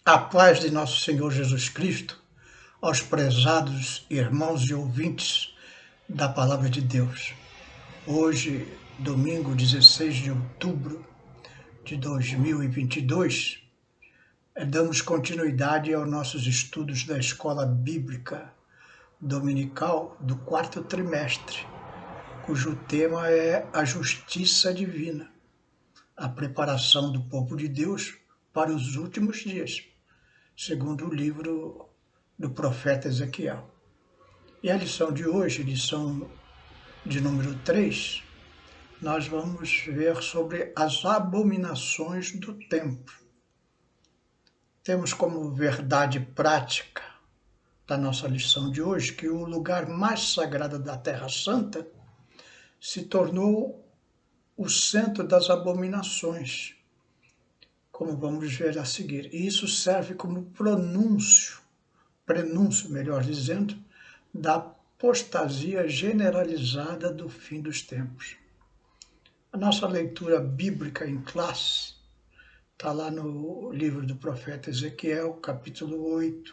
A paz de nosso Senhor Jesus Cristo, aos prezados irmãos e ouvintes da Palavra de Deus. Hoje, domingo 16 de outubro de 2022, damos continuidade aos nossos estudos da Escola Bíblica Dominical do quarto trimestre, cujo tema é a Justiça Divina, a preparação do povo de Deus para os últimos dias, segundo o livro do profeta Ezequiel. E a lição de hoje, lição de número 3, nós vamos ver sobre as abominações do templo. Temos como verdade prática da nossa lição de hoje que o lugar mais sagrado da Terra Santa se tornou o centro das abominações, como vamos ver a seguir. E isso serve como prenúncio, melhor dizendo, da apostasia generalizada do fim dos tempos. A nossa leitura bíblica em classe está lá no livro do profeta Ezequiel, capítulo 8,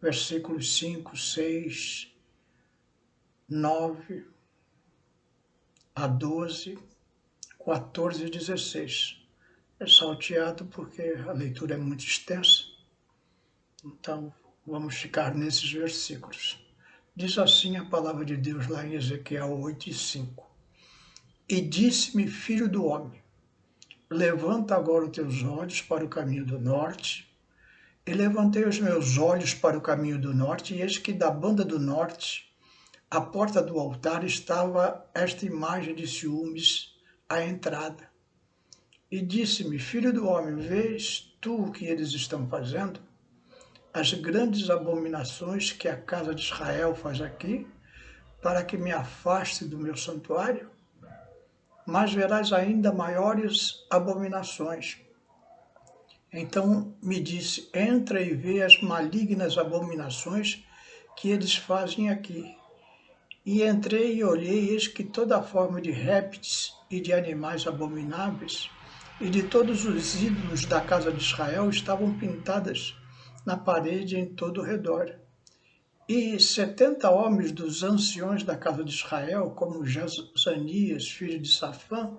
versículos 5, 6, 9 a 12, 14 e 16. É salteado porque a leitura é muito extensa, então vamos ficar nesses versículos. Diz assim a palavra de Deus lá em Ezequiel 8 e 5. E disse-me, filho do homem, levanta agora os teus olhos para o caminho do norte. E levantei os meus olhos para o caminho do norte, e eis que da banda do norte, à porta do altar, estava esta imagem de ciúmes à entrada. E disse-me, filho do homem, vês tu o que eles estão fazendo? As grandes abominações que a casa de Israel faz aqui, para que me afaste do meu santuário? Mas verás ainda maiores abominações. Então me disse, entra e vê as malignas abominações que eles fazem aqui. E entrei e olhei, eis que toda forma de répteis e de animais abomináveis, e de todos os ídolos da casa de Israel estavam pintadas na parede em todo o redor. E 70 homens dos anciões da casa de Israel, como Jazanias, filho de Safã,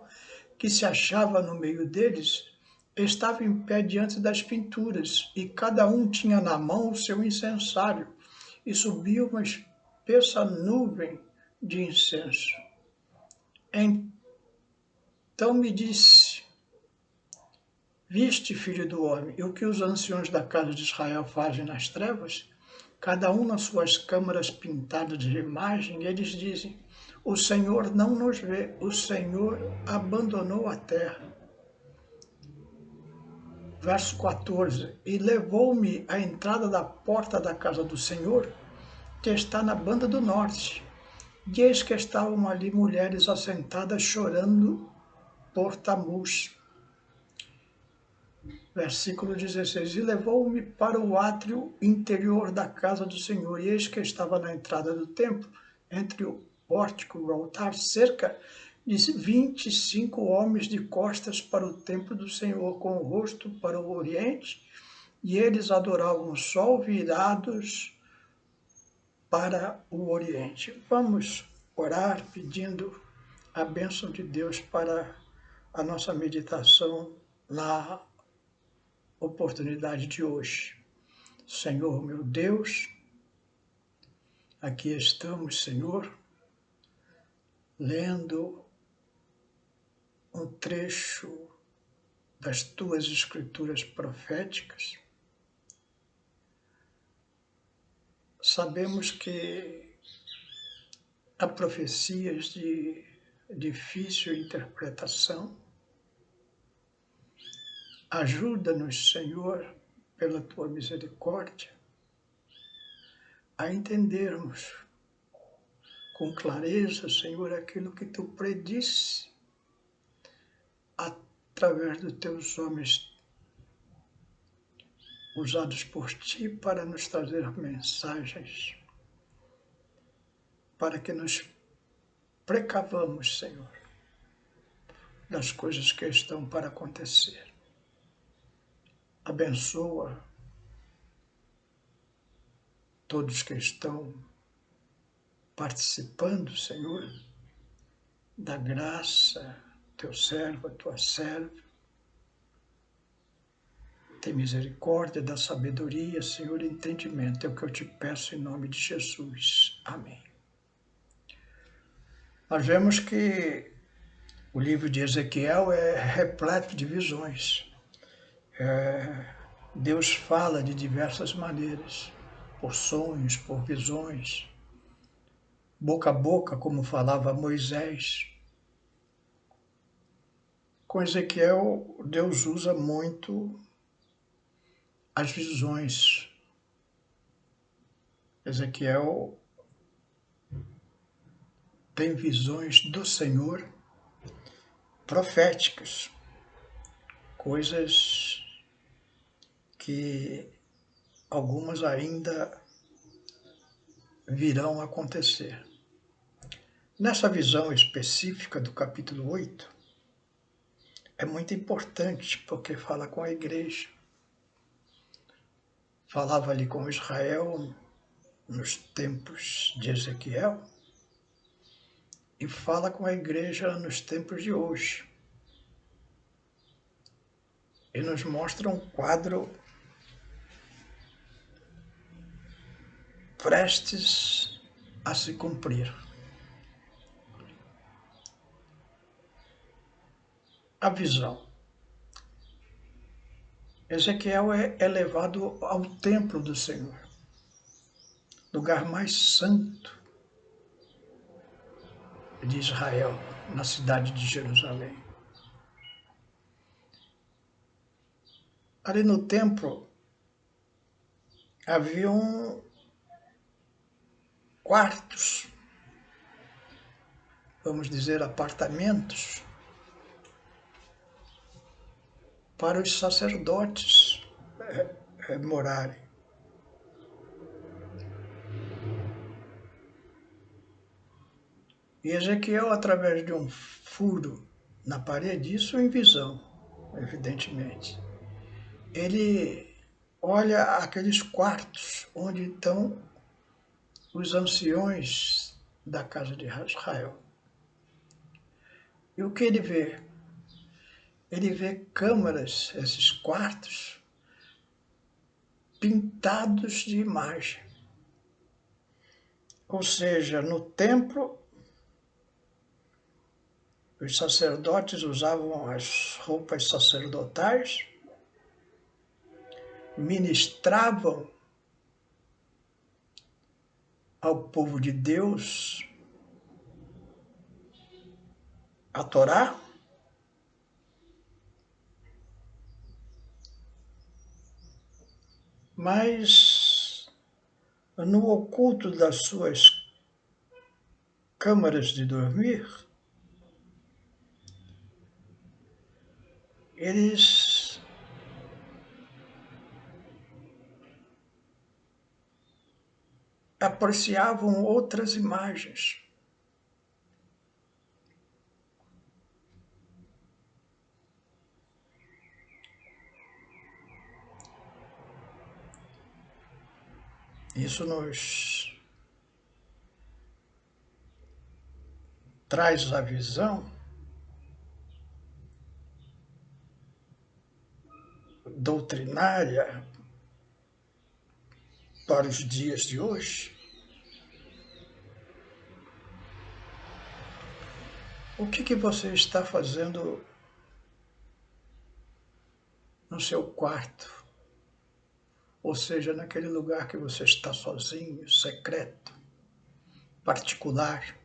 que se achava no meio deles, estava em pé diante das pinturas, e cada um tinha na mão o seu incensário, e subia uma espessa nuvem de incenso. Então me disse, viste, filho do homem, e o que os anciões da casa de Israel fazem nas trevas? Cada um nas suas câmaras pintadas de imagem, e eles dizem, o Senhor não nos vê, o Senhor abandonou a terra. Verso 14, e levou-me à entrada da porta da casa do Senhor, que está na banda do norte, e eis que estavam ali mulheres assentadas chorando por Tamuz. Versículo 16, e levou-me para o átrio interior da casa do Senhor, e eis que estava na entrada do templo, entre o pórtico e o altar, cerca de 25 homens de costas para o templo do Senhor, com o rosto para o oriente, e eles adoravam o sol virados para o oriente. Vamos orar pedindo a bênção de Deus para a nossa meditação na oportunidade de hoje. Senhor, meu Deus, aqui estamos, Senhor, lendo um trecho das tuas escrituras proféticas. Sabemos que há profecias de difícil interpretação. Ajuda-nos, Senhor, pela tua misericórdia, a entendermos com clareza, Senhor, aquilo que tu predisse através dos teus homens usados por ti para nos trazer mensagens, para que nos precavamos, Senhor, das coisas que estão para acontecer. Abençoa todos que estão participando, Senhor, da graça, teu servo, a tua serva. Tem misericórdia, da sabedoria, Senhor, entendimento. É o que eu te peço em nome de Jesus. Amém. Nós vemos que o livro de Ezequiel é repleto de visões. Deus fala de diversas maneiras, por sonhos, por visões, boca a boca, como falava Moisés. Com Ezequiel, Deus usa muito as visões. Ezequiel tem visões do Senhor proféticas, coisas que algumas ainda virão a acontecer. Nessa visão específica do capítulo 8, é muito importante porque fala com a igreja. Falava ali com Israel nos tempos de Ezequiel e fala com a igreja nos tempos de hoje. E nos mostra um quadro prestes a se cumprir. A visão. Ezequiel é levado ao templo do Senhor, lugar mais santo de Israel, na cidade de Jerusalém. Ali no templo haviam quartos, vamos dizer apartamentos, para os sacerdotes morarem. E Ezequiel, através de um furo na parede, isso em visão, evidentemente, ele olha aqueles quartos onde estão os anciões da casa de Israel. E o que ele vê? Ele vê câmaras, esses quartos, pintados de imagem. Ou seja, no templo, os sacerdotes usavam as roupas sacerdotais, ministravam ao povo de Deus a Torá, mas no oculto das suas câmaras de dormir, eles apreciavam outras imagens. Isso nos traz a visão doutrinária para os dias de hoje. O que você está fazendo no seu quarto? Ou seja, naquele lugar que você está sozinho, secreto, particular.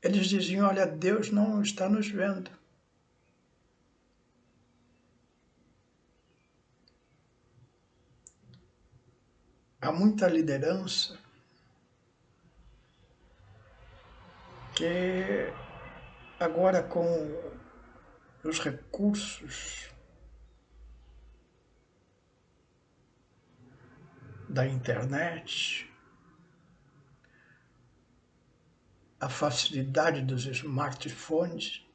Eles diziam, olha, Deus não está nos vendo. Há muita liderança que agora com os recursos da internet, a facilidade dos smartphones,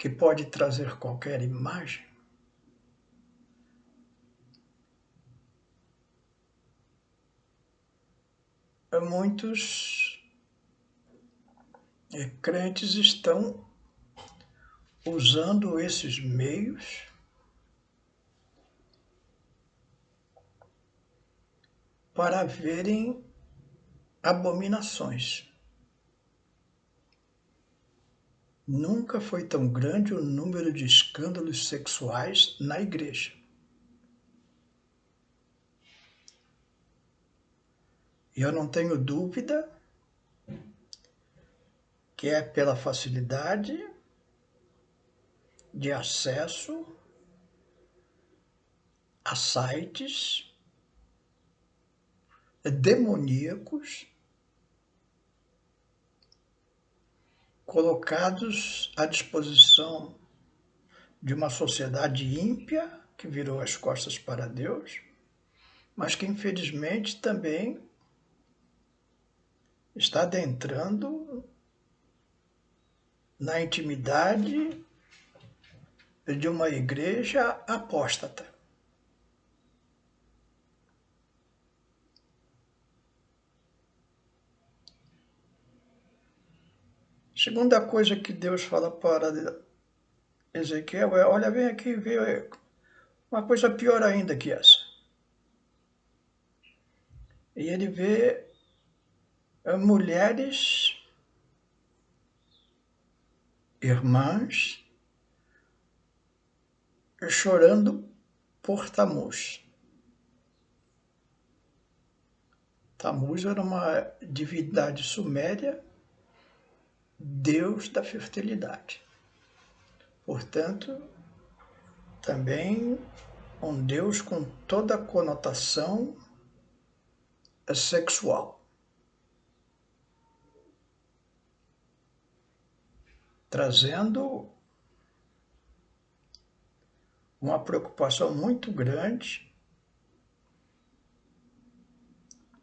que pode trazer qualquer imagem, muitos crentes estão usando esses meios para verem abominações. Nunca foi tão grande o número de escândalos sexuais na igreja. E eu não tenho dúvida que é pela facilidade de acesso a sites demoníacos colocados à disposição de uma sociedade ímpia que virou as costas para Deus, mas que infelizmente também está adentrando na intimidade de uma igreja apóstata. Segunda coisa que Deus fala para Ezequiel é: olha, vem aqui ver uma coisa pior ainda que essa. E ele vê mulheres, irmãs, chorando por Tamuz. Tamuz era uma divindade suméria, deus da fertilidade. Portanto, também um deus com toda a conotação sexual. Trazendo uma preocupação muito grande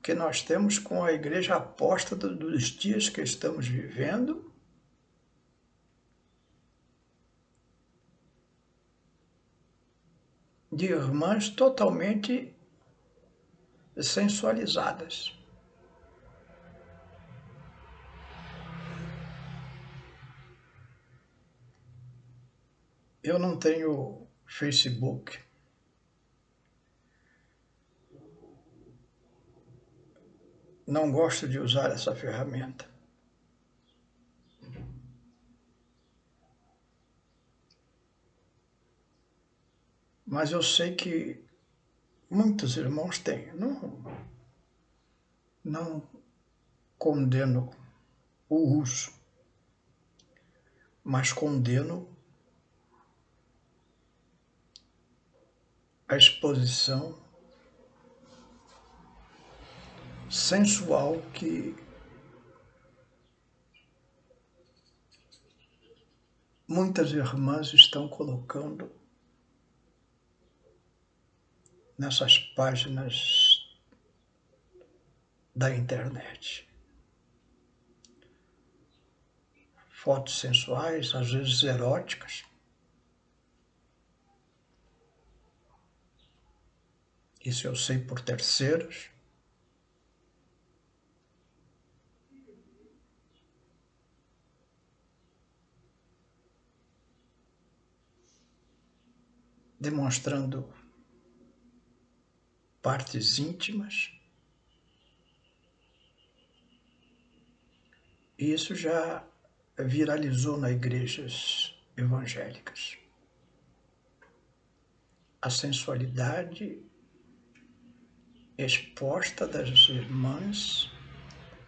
que nós temos com a igreja apóstata dos dias que estamos vivendo, de irmãs totalmente sensualizadas. Eu não tenho Facebook. Não gosto de usar essa ferramenta. Mas eu sei que muitos irmãos têm. Não condeno o uso, mas condeno a exposição sensual que muitas irmãs estão colocando nessas páginas da internet. Fotos sensuais, às vezes eróticas. Isso eu sei por terceiros. Demonstrando partes íntimas. E isso já viralizou nas igrejas evangélicas. A sensualidade exposta das irmãs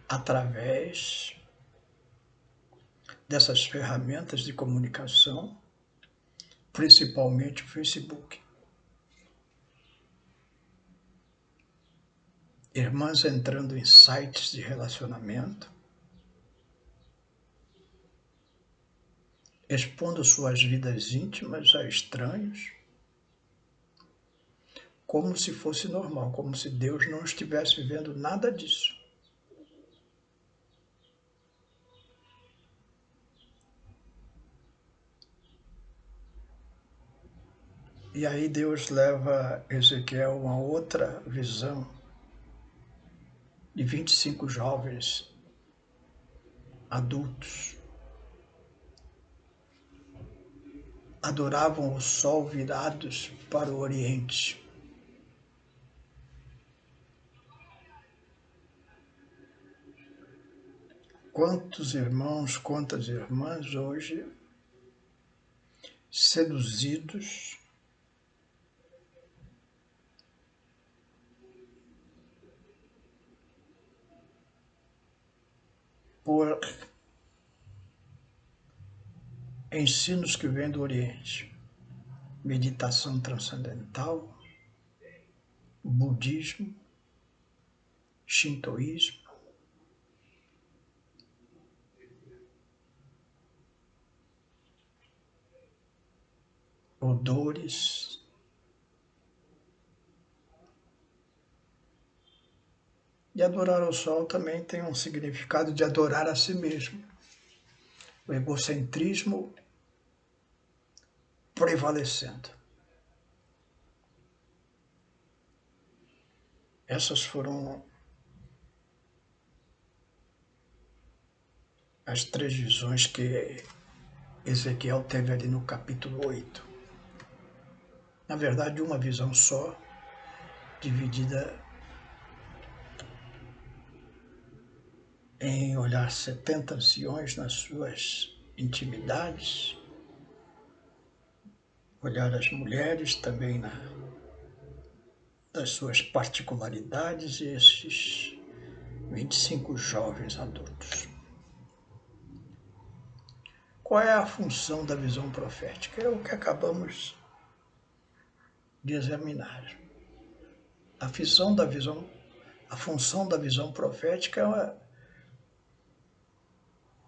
através dessas ferramentas de comunicação, principalmente o Facebook. Irmãs entrando em sites de relacionamento, expondo suas vidas íntimas a estranhos, como se fosse normal, como se Deus não estivesse vendo nada disso. E aí Deus leva Ezequiel a uma outra visão de 25 jovens adultos. Adoravam o sol virados para o Oriente. Quantos irmãos, quantas irmãs hoje seduzidos por ensinos que vêm do Oriente, meditação transcendental, budismo, shintoísmo, odores. E adorar o sol também tem um significado de adorar a si mesmo. O egocentrismo prevalecendo. Essas foram as 3 visões que Ezequiel teve ali no capítulo 8. Na verdade, uma visão só, dividida em olhar 70 anciões nas suas intimidades, olhar as mulheres também das suas particularidades e esses 25 jovens adultos. Qual é a função da visão profética? É o que acabamos de examinar. A função da visão profética,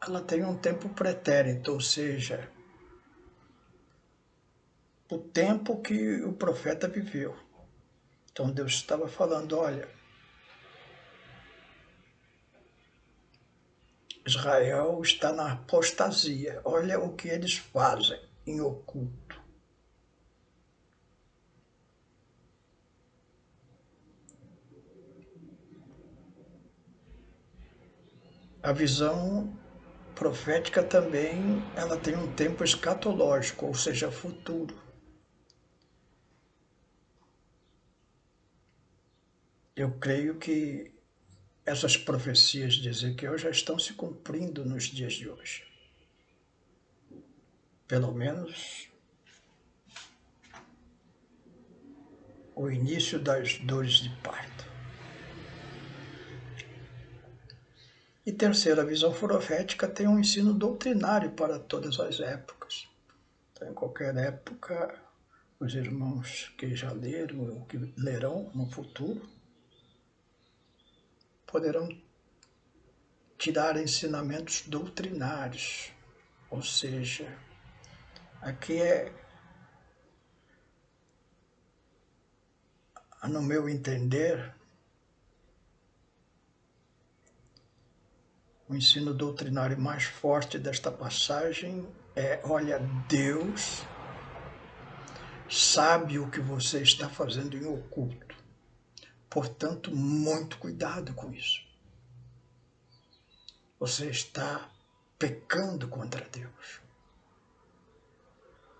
ela tem um tempo pretérito, ou seja, o tempo que o profeta viveu. Então Deus estava falando, olha, Israel está na apostasia, olha o que eles fazem em oculto. A visão profética também, ela tem um tempo escatológico, ou seja, futuro. Eu creio que essas profecias de Ezequiel já estão se cumprindo nos dias de hoje. Pelo menos o início das dores de parto. E terceira, a visão profética tem um ensino doutrinário para todas as épocas. Então, em qualquer época, os irmãos que já leram ou que lerão no futuro poderão tirar ensinamentos doutrinários, ou seja, aqui no meu entender, o ensino doutrinário mais forte desta passagem é, olha, Deus sabe o que você está fazendo em oculto. Portanto, muito cuidado com isso. Você está pecando contra Deus.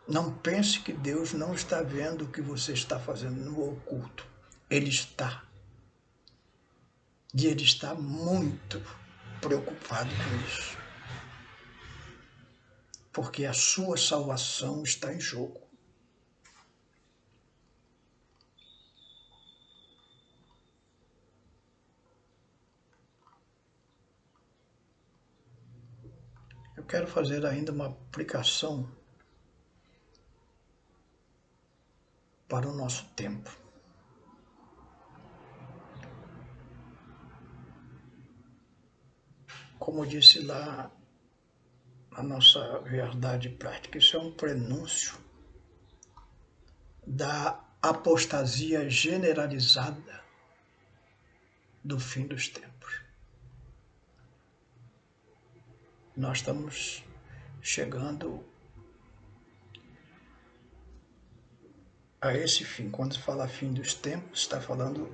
Não pense que Deus não está vendo o que você está fazendo no oculto. Ele está. E Ele está muito preocupado com isso. Porque a sua salvação está em jogo. Eu quero fazer ainda uma aplicação para o nosso tempo. Como disse lá na nossa verdade prática, isso é um prenúncio da apostasia generalizada do fim dos tempos. Nós estamos chegando a esse fim. Quando se fala fim dos tempos, está falando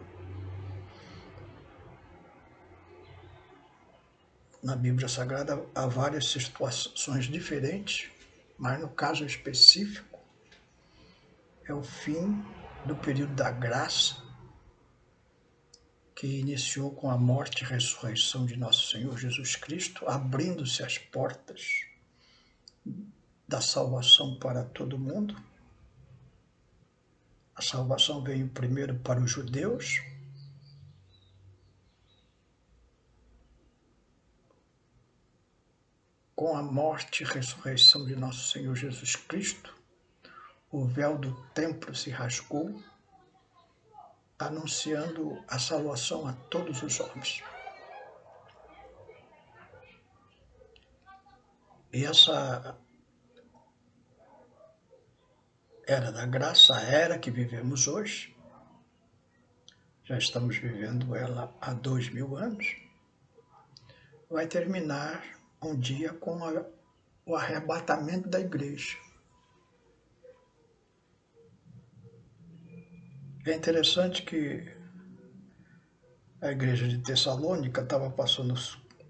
na Bíblia Sagrada há várias situações diferentes, mas no caso específico é o fim do período da graça, que iniciou com a morte e ressurreição de nosso Senhor Jesus Cristo, abrindo-se as portas da salvação para todo mundo. A salvação veio primeiro para os judeus, com a morte e ressurreição de nosso Senhor Jesus Cristo, o véu do templo se rasgou, anunciando a salvação a todos os homens. E essa era da graça, a era que vivemos hoje, já estamos vivendo ela há 2000 anos, vai terminar um dia com o arrebatamento da igreja. É interessante que a igreja de Tessalônica estava passando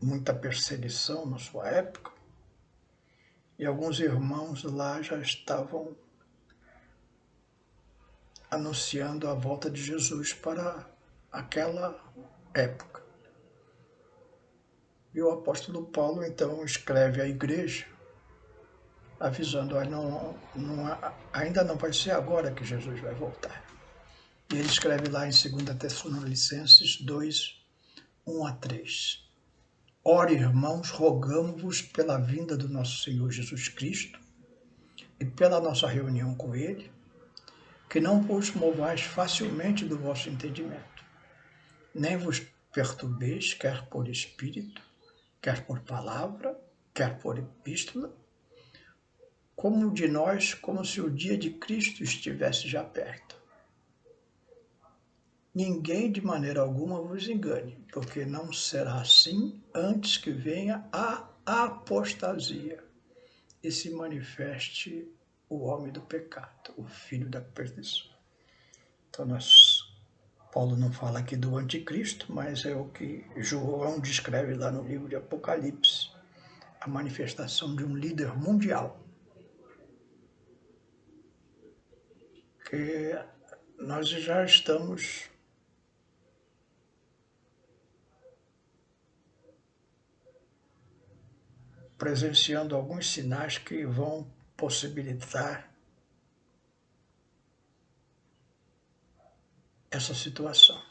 muita perseguição na sua época, e alguns irmãos lá já estavam anunciando a volta de Jesus para aquela época. E o apóstolo Paulo, então, escreve à igreja, avisando, ainda não vai ser agora que Jesus vai voltar. E ele escreve lá em 2 Tessalonicenses 2, 1 a 3. Ora, irmãos, rogamo-vos pela vinda do nosso Senhor Jesus Cristo e pela nossa reunião com Ele, que não vos movais facilmente do vosso entendimento, nem vos perturbeis, quer por espírito, quer por palavra, quer por epístola, como de nós, como se o dia de Cristo estivesse já perto. Ninguém de maneira alguma vos engane, porque não será assim antes que venha a apostasia e se manifeste o homem do pecado, o filho da perdição. Então, Paulo não fala aqui do anticristo, mas é o que João descreve lá no livro de Apocalipse, a manifestação de um líder mundial, que nós já estamos presenciando alguns sinais que vão possibilitar essa situação.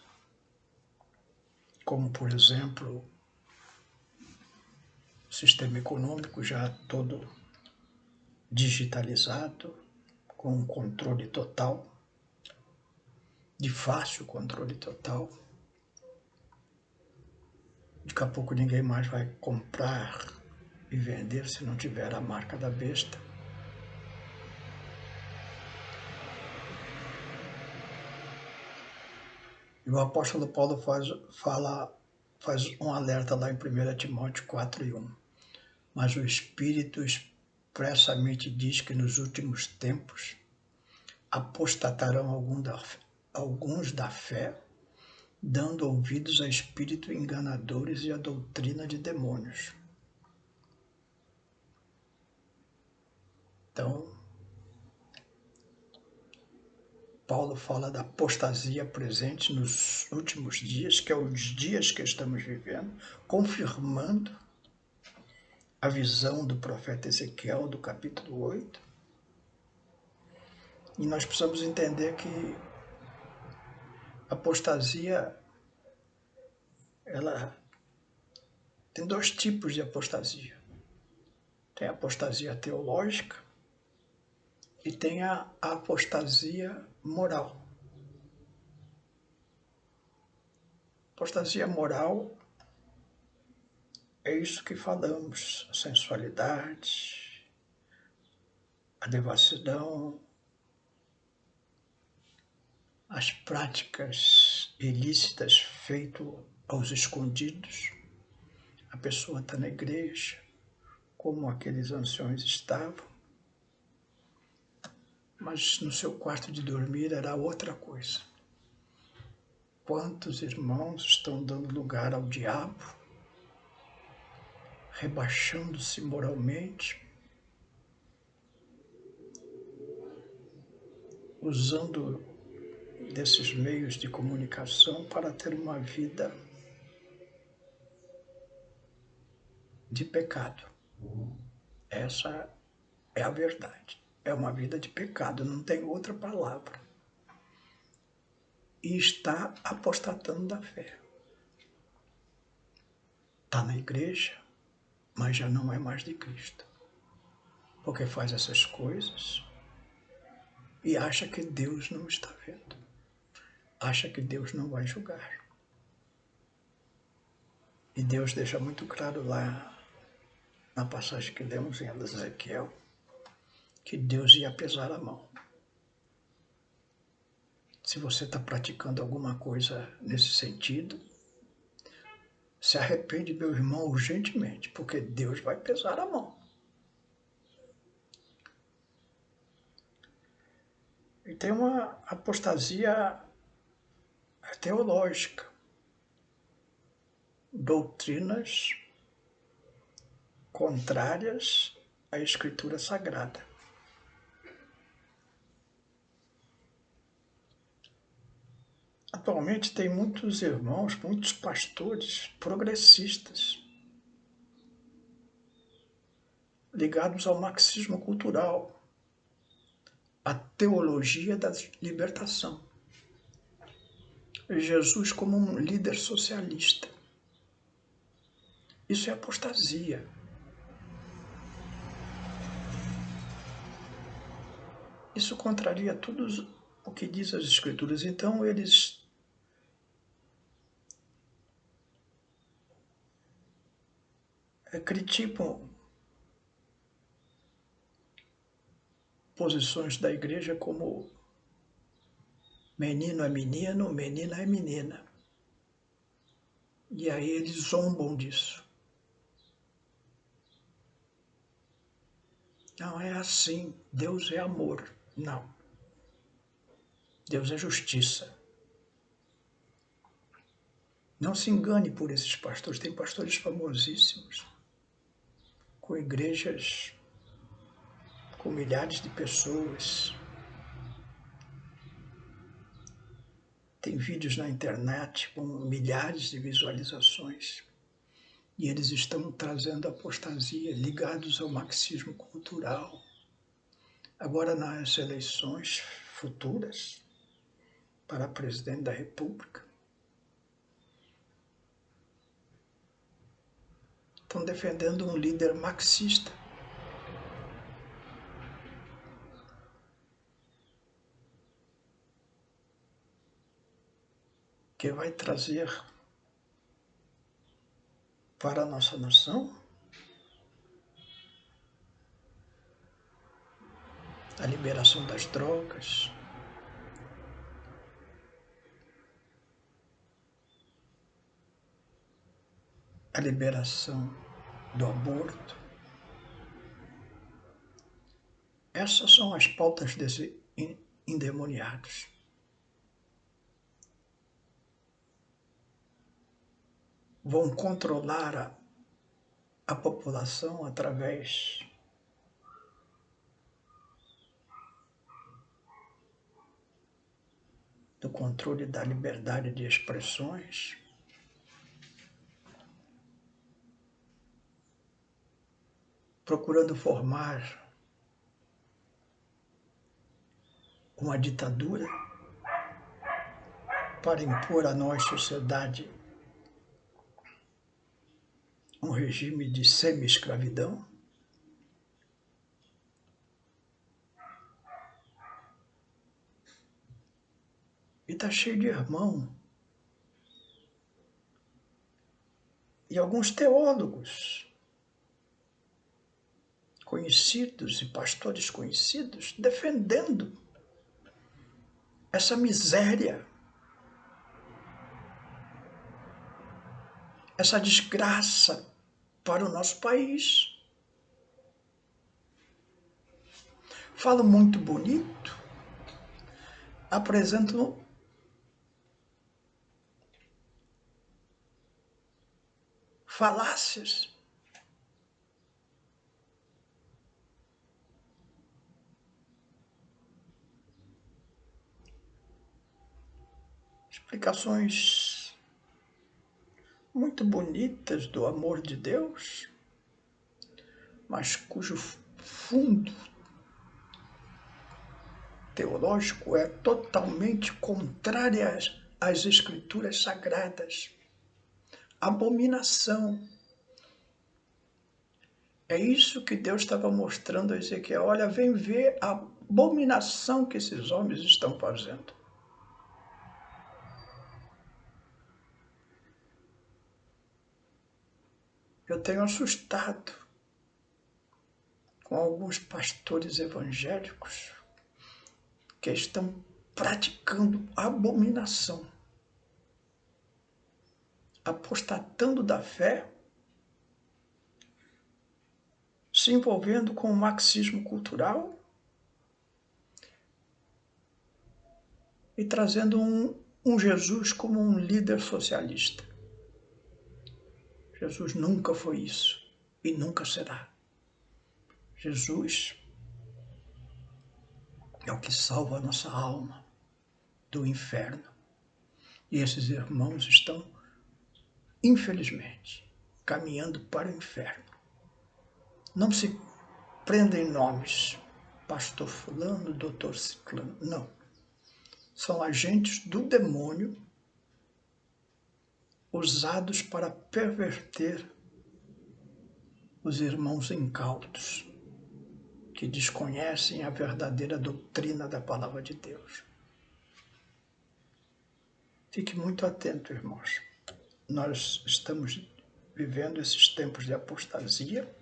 Como, por exemplo, o sistema econômico já todo digitalizado, com um controle total, de fácil controle total. Daqui a pouco ninguém mais vai comprar e vender se não tiver a marca da besta. E o apóstolo Paulo faz um alerta lá em 1 Timóteo 4 e 1. Mas o Espírito expressamente diz que nos últimos tempos apostatarão alguns da fé, dando ouvidos a espíritos enganadores e a doutrina de demônios. Então, Paulo fala da apostasia presente nos últimos dias, que é os dias que estamos vivendo, confirmando a visão do profeta Ezequiel, do capítulo 8. E nós precisamos entender que a apostasia, ela tem dois tipos de apostasia. Tem a apostasia teológica e tem a apostasia moral. Apostasia moral é isso que falamos, a sensualidade, a devassidão, as práticas ilícitas feitas aos escondidos. A pessoa está na igreja, como aqueles anciões estavam, mas no seu quarto de dormir era outra coisa. Quantos irmãos estão dando lugar ao diabo, rebaixando-se moralmente, usando desses meios de comunicação para ter uma vida de pecado. Essa é a verdade. É uma vida de pecado, não tem outra palavra. E está apostatando da fé. Está na igreja, mas já não é mais de Cristo. Porque faz essas coisas e acha que Deus não está vendo. Acha que Deus não vai julgar. E Deus deixa muito claro lá na passagem que lemos em Ezequiel, que Deus ia pesar a mão. Se você está praticando alguma coisa nesse sentido, se arrepende, meu irmão, urgentemente, porque Deus vai pesar a mão. E tem uma apostasia teológica, doutrinas contrárias à Escritura Sagrada. Atualmente tem muitos irmãos, muitos pastores progressistas ligados ao marxismo cultural, à teologia da libertação. Jesus como um líder socialista. Isso é apostasia. Isso contraria tudo o que diz as Escrituras. Então eles criticam posições da igreja como menino é menino, menina é menina. E aí eles zombam disso. Não é assim. Deus é amor. Não. Deus é justiça. Não se engane por esses pastores. Tem pastores famosíssimos, com igrejas com milhares de pessoas. Tem vídeos na internet com milhares de visualizações. E eles estão trazendo apostasia, ligados ao marxismo cultural. Agora, nas eleições futuras para presidente da República, estão defendendo um líder marxista. Que vai trazer para a nossa nação a liberação das drogas, a liberação do aborto. Essas são as pautas desses endemoniados. Vão controlar a população através do controle da liberdade de expressões, procurando formar uma ditadura para impor à nossa sociedade um regime de semi-escravidão. E está cheio de irmão. E alguns teólogos conhecidos e pastores conhecidos defendendo essa miséria, essa desgraça para o nosso país. falam muito bonito, apresentam falácias. Explicações muito bonitas do amor de Deus, mas cujo fundo teológico é totalmente contrário às Escrituras sagradas. Abominação. É isso que Deus estava mostrando a Ezequiel. Olha, vem ver a abominação que esses homens estão fazendo. Eu tenho assustado com alguns pastores evangélicos que estão praticando abominação, apostatando da fé, se envolvendo com o marxismo cultural e trazendo um Jesus como um líder socialista. Jesus nunca foi isso e nunca será. Jesus é o que salva a nossa alma do inferno. E esses irmãos estão, infelizmente, caminhando para o inferno. Não se prendem nomes, pastor fulano, doutor ciclano, não. São agentes do demônio usados para perverter os irmãos incautos que desconhecem a verdadeira doutrina da palavra de Deus. Fique muito atento, irmãos. Nós estamos vivendo esses tempos de apostasia.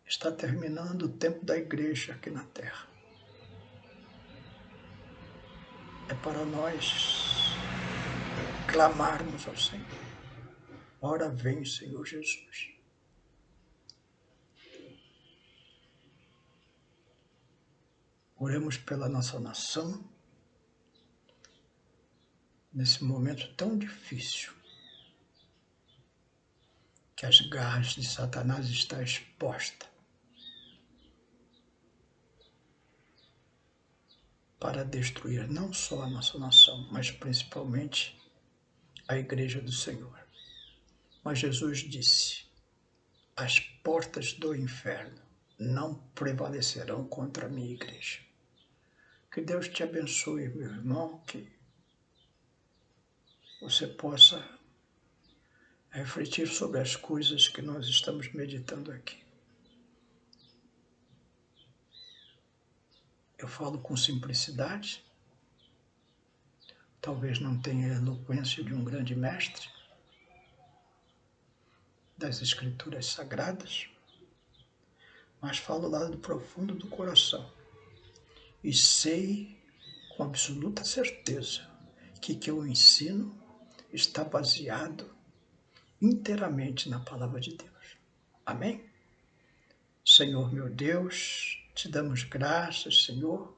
Está terminando o tempo da igreja aqui na terra. É para nós clamarmos ao Senhor. Ora vem, Senhor Jesus. Oremos pela nossa nação, nesse momento tão difícil, que as garras de Satanás estão expostas para destruir não só a nossa nação, mas principalmente a igreja do Senhor. Mas Jesus disse: as portas do inferno não prevalecerão contra a minha igreja. Que Deus te abençoe, meu irmão, que você possa refletir sobre as coisas que nós estamos meditando aqui. Eu falo com simplicidade, talvez não tenha a eloquência de um grande mestre das Escrituras Sagradas, mas falo lá do profundo do coração. E sei com absoluta certeza que eu ensino está baseado inteiramente na palavra de Deus. Amém? Senhor meu Deus, te damos graças, Senhor,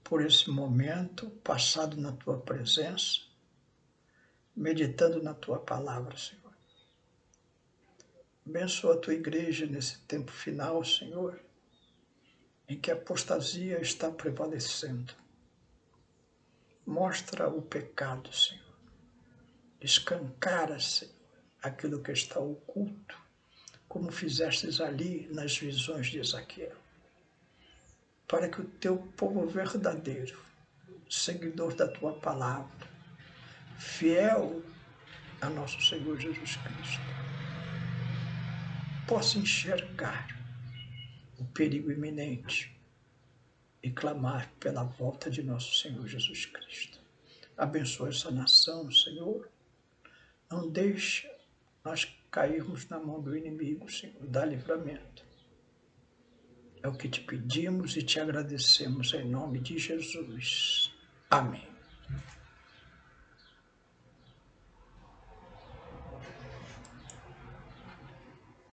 por esse momento passado na tua presença, meditando na tua palavra, Senhor. Abençoa a tua igreja nesse tempo final, Senhor, em que a apostasia está prevalecendo. Mostra o pecado, Senhor. Escancara, Senhor, aquilo que está oculto, como fizestes ali nas visões de Ezequiel, para que o teu povo verdadeiro, seguidor da tua palavra, fiel a nosso Senhor Jesus Cristo, possa enxergar o perigo iminente e clamar pela volta de nosso Senhor Jesus Cristo. Abençoa essa nação, Senhor. Não deixa nós cairmos na mão do inimigo, Senhor. Dá livramento. É o que te pedimos e te agradecemos em nome de Jesus. Amém.